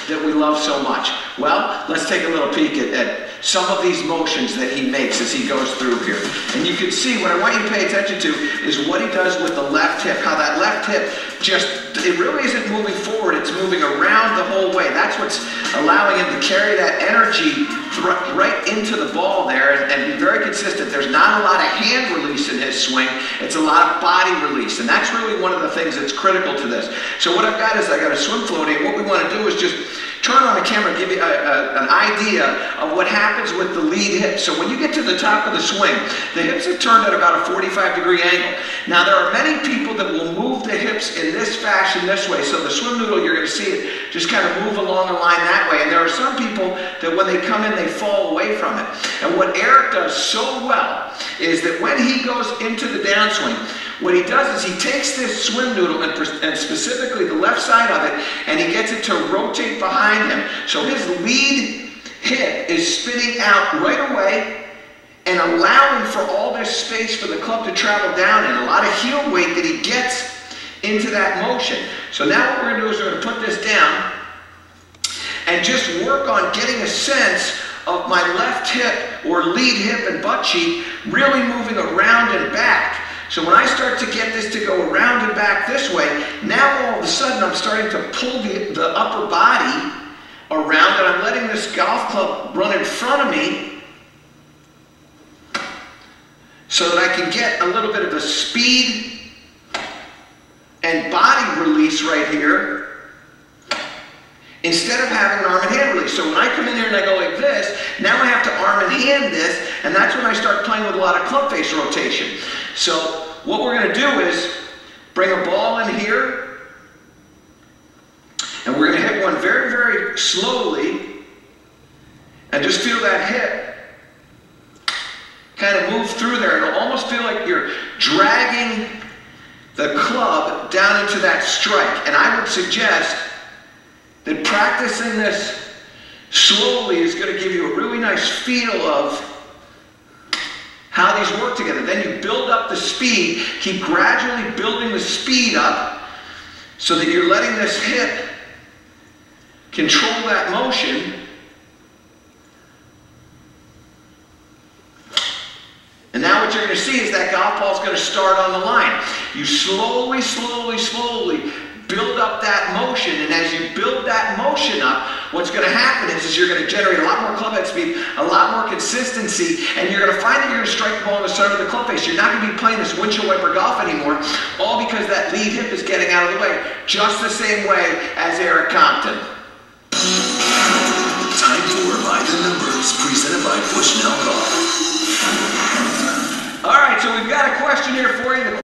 that we love so much? Well, let's take a little peek at some of these motions that he makes as he goes through here. And you can see what I want you to pay attention to is what he does with the left hip, how that left hip it really isn't moving forward, it's moving around the whole way. That's what's allowing him to carry that energy right into the ball there and be very consistent. There's not a lot of hand release in his swing, it's a lot of body release, and that's really one of the things that's critical to this. So what I've got is I got a swim floating, and what we want to do is just turn on the camera and give you an idea of what happens with the lead hip. So when you get to the top of the swing, the hips are turned at about a 45-degree angle. Now there are many people that will move the hips in this fashion this way. So the swim noodle, you're going to see it just kind of move along the line that way. And there are some people that when they come in, they fall away from it. And what Eric does so well is that when he goes into the downswing, what he does is he takes this swim noodle and specifically the left side of it, and he gets it to rotate behind him. So his lead hip is spinning out right away and allowing for all this space for the club to travel down and a lot of heel weight that he gets into that motion. So now what we're going to do is we're going to put this down and just work on getting a sense of my left hip or lead hip and butt cheek really moving around and back. So when I start to get this to go around and back this way, now all of a sudden I'm starting to pull the upper body around and I'm letting this golf club run in front of me so that I can get a little bit of a speed and body release right here instead of having an arm and hand release. So when I come in here and I go like this, now I have to arm and hand this, and that's when I start playing with a lot of club face rotation. So what we're going to do is bring a ball in here, and we're going to hit one very, very slowly, and just feel that hip kind of move through there, and it'll almost feel like you're dragging the club down into that strike. And I would suggest that practicing this slowly is going to give you a really nice feel of how these work together. Then you build up the speed, keep gradually building the speed up so that you're letting this hip control that motion. And now what you're going to see is that golf ball is going to start on the line. You slowly, slowly, slowly build up that motion, and as you build that motion up, what's going to happen is you're going to generate a lot more club head speed, a lot more consistency, and you're going to find that you're going to strike the ball in the center of the club face. You're not going to be playing this windshield wiper golf anymore, all because that lead hip is getting out of the way, just the same way as Eric Compton. Time for By the Numbers, presented by Bushnell Golf. All right, so we've got a question here for you.